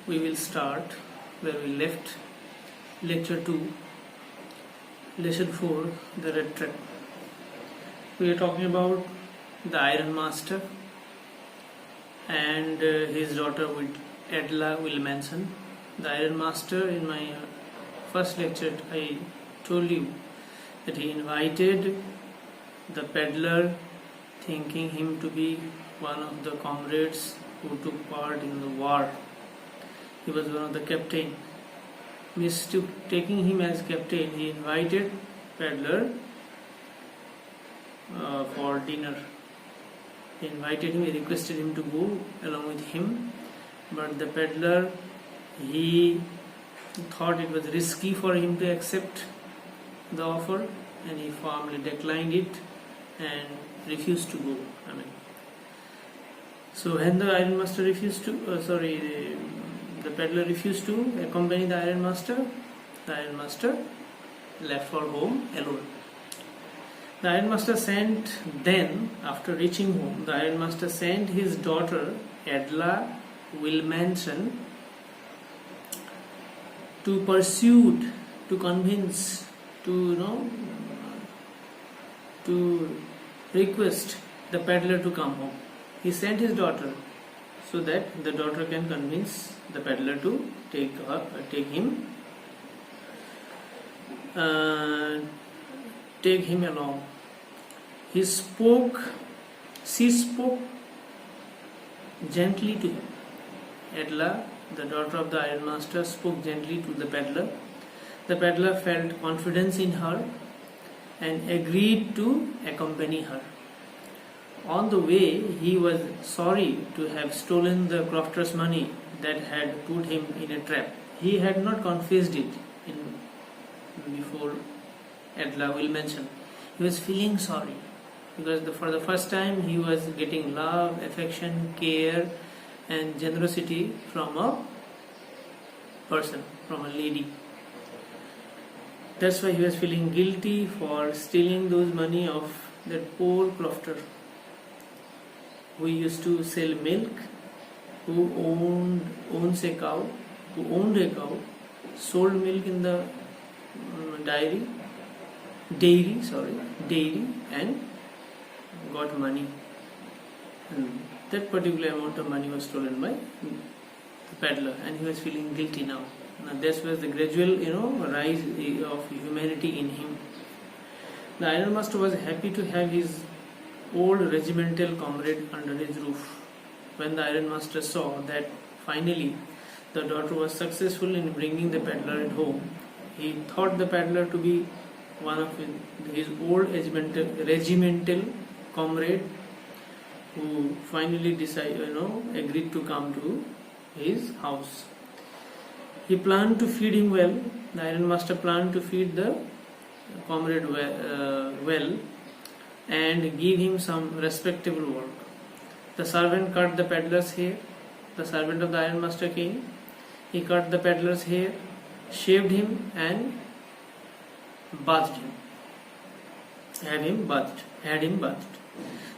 we will start where we left. Lecture 2, Lesson 4, the Red Trap. We are talking about the Iron Master and his daughter Edla Wilmanson. The Iron Master, in my first lecture, I told you that he invited the peddler, thinking him to be one of the comrades who took part in the war. He was one of the captain. Taking him as captain, he invited peddler for dinner. He invited him, he requested him to go along with him, but the peddler, he thought it was risky for him to accept the offer, and he firmly declined it and refused to go. So when the Iron Master refused to, the peddler refused to accompany the Iron Master left for home alone. The Iron Master after reaching home, the Iron Master sent his daughter Edla Wilmanson to pursue, to convince, to request the peddler to come home. He sent his daughter so that the daughter can convince the peddler to take him along. She spoke gently to him. Edla, the daughter of the Iron Master, spoke gently to the peddler. The peddler felt confidence in her and agreed to accompany her. On the way, he was sorry to have stolen the crofter's money that had put him in a trap. He had not confessed it before Edla Wilmanson. He was feeling sorry because for the first time he was getting love, affection, care and generosity from a person, from a lady. That's why he was feeling guilty for stealing those money of that poor crofter who used to sell milk, who owned a cow, sold milk in the dairy, and got money. And that particular amount of money was stolen by the peddler, and he was feeling guilty now. Now this was the gradual, rise of humanity in him. The Iron Master was happy to have his old regimental comrade under his roof. When the Iron Master saw that finally the daughter was successful in bringing the peddler at home, he thought the peddler to be one of his old regimental comrade who finally agreed to come to his house. He planned to feed him well. The Iron Master planned to feed the comrade well and give him some respectable work. The servant cut the peddler's hair. The servant of the Iron Master came. He cut the peddler's hair, shaved him and bathed him. Had him bathed.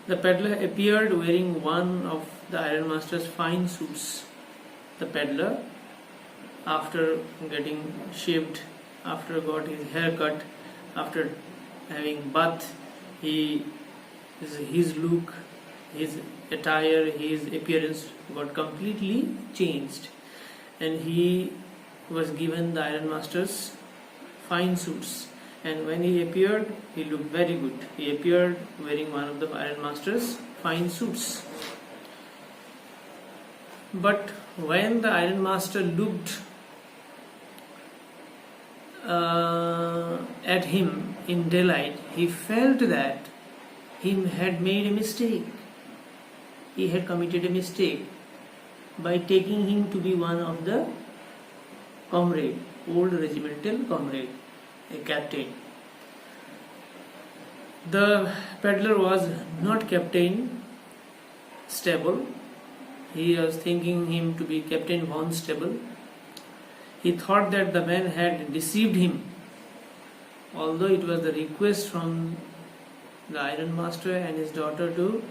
The peddler appeared wearing one of the Iron Master's fine suits. The peddler, after getting shaved, after got his hair cut, after having bathed, his look, his attire, his appearance got completely changed, and he was given the Iron Master's fine suits. And when he appeared, he looked very good. He appeared wearing one of the Iron Master's fine suits. But when the Iron Master looked at him in daylight, he felt that he had made a mistake. He had committed a mistake by taking him to be one of the old regimental comrade, a captain. The peddler was not Captain Stable. He was thinking him to be Captain Von Stable. He thought that the man had deceived him, although it was the request from the Iron Master and his daughter to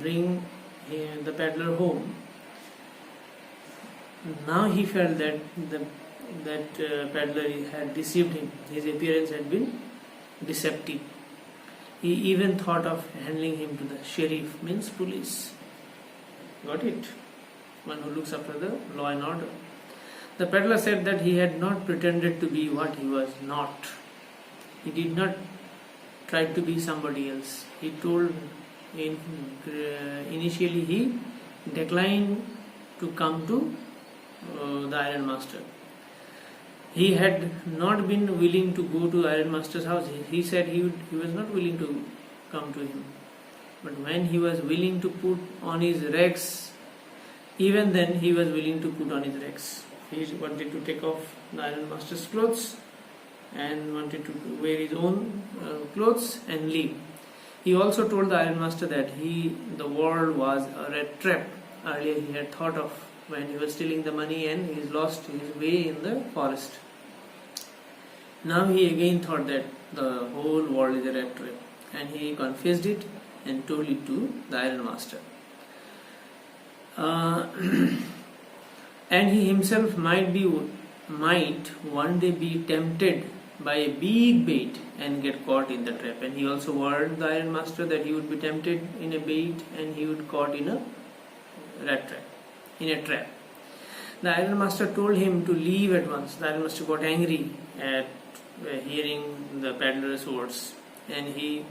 bring the peddler home. Now he felt that peddler had deceived him. His appearance had been deceptive. He even thought of handing him to the sheriff, means police. Got it? One who looks after the law and order. The peddler said that he had not pretended to be what he was not. He did not try to be somebody else. He told initially he declined to come to the Iron Master. He had not been willing to go to Iron Master's house. He said he was not willing to come to him. But when he was willing to put on his rags, even then he was willing to put on his rags. He wanted to take off the Iron Master's clothes and wanted to wear his own clothes and leave. He also told the Iron Master that the world was a rat trap. Earlier he had thought of when he was stealing the money and he lost his way in the forest. Now he again thought that the whole world is a rat trap, and he confessed it and told it to the Iron Master. And he himself might one day be tempted by a big bait and get caught in the trap. And he also warned the Iron Master that he would be tempted in a bait and he would caught in a rat trap, in a trap. The Iron Master told him to leave at once. The Iron Master got angry at hearing the peddler's words, and he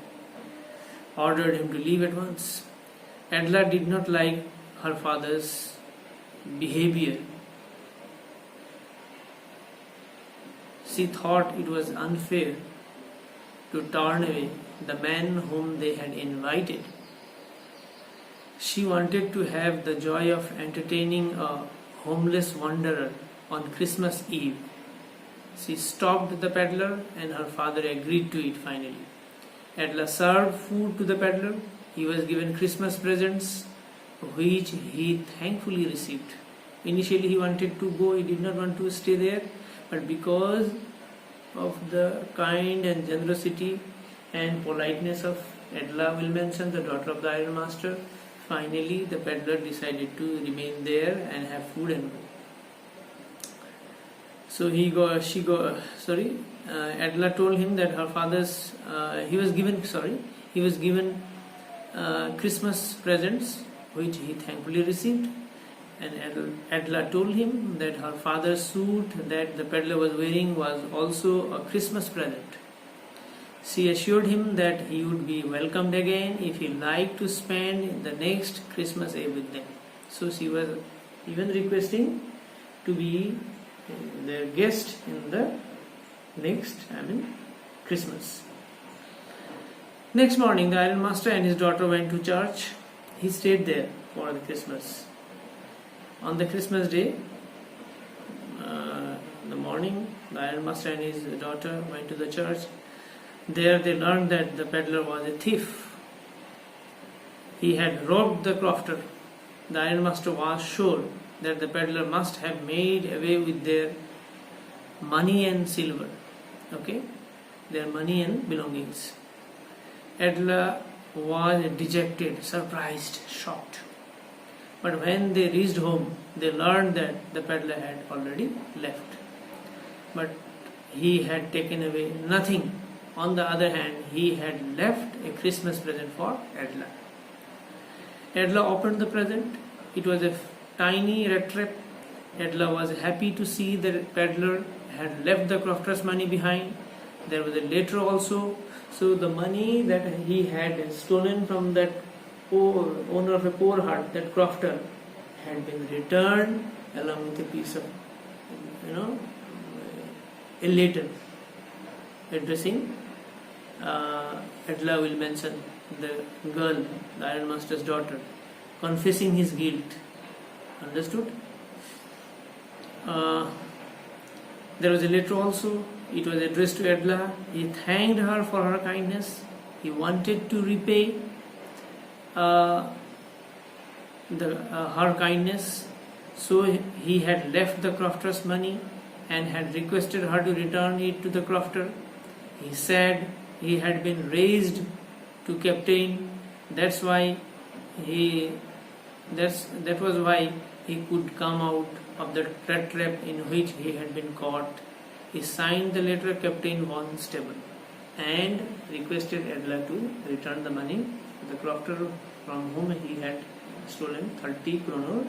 ordered him to leave at once. Adela did not like her father's behavior. She thought it was unfair to turn away the man whom they had invited. She wanted to have the joy of entertaining a homeless wanderer on Christmas Eve. She stopped the peddler and her father agreed to it finally. Adela served food to the peddler. He was given Christmas presents, which he thankfully received. Initially he wanted to go, he did not want to stay there, but because of the kind and generosity and politeness of Adela Wilmanson, the daughter of the Iron Master, finally the peddler decided to remain there and have food and go. So Adela told him that her father's, he was given Christmas presents, which he thankfully received. And Adela told him that her father's suit that the peddler was wearing was also a Christmas present. She assured him that he would be welcomed again if he liked to spend the next Christmas Eve with them. So she was even requesting to be their guest in the next, Christmas. Next morning, the Iron Master and his daughter went to church. He stayed there for the Christmas. On the Christmas day, in the morning, the Iron Master and his daughter went to the church. There they learned that the peddler was a thief. He had robbed the crofter. The Iron Master was sure that the peddler must have made away with their money and silver, their money and belongings. Adela was dejected, surprised, shocked. But when they reached home, they learned that the peddler had already left. But he had taken away nothing. On the other hand, he had left a Christmas present for Adela. Adela opened the present. It was a tiny rat trap. Adela was happy to see that the peddler had left the crofter's money behind. There was a letter also. So the money that he had stolen from that poor owner of a poor hut, that crofter, had been returned along with a piece of, a letter addressing Adela Wilmanson, the girl, the Iron Master's daughter, confessing his guilt. Understood? There was a letter also. It was addressed to Adela. He thanked her for her kindness. He wanted to repay her kindness. So he had left the crofter's money and had requested her to return it to the crofter. He said he had been raised to captain. That was why he could come out of the trap in which he had been caught. He signed the letter Captain von Stable and requested Adler to return the money to the crofter from whom he had stolen 30 kroner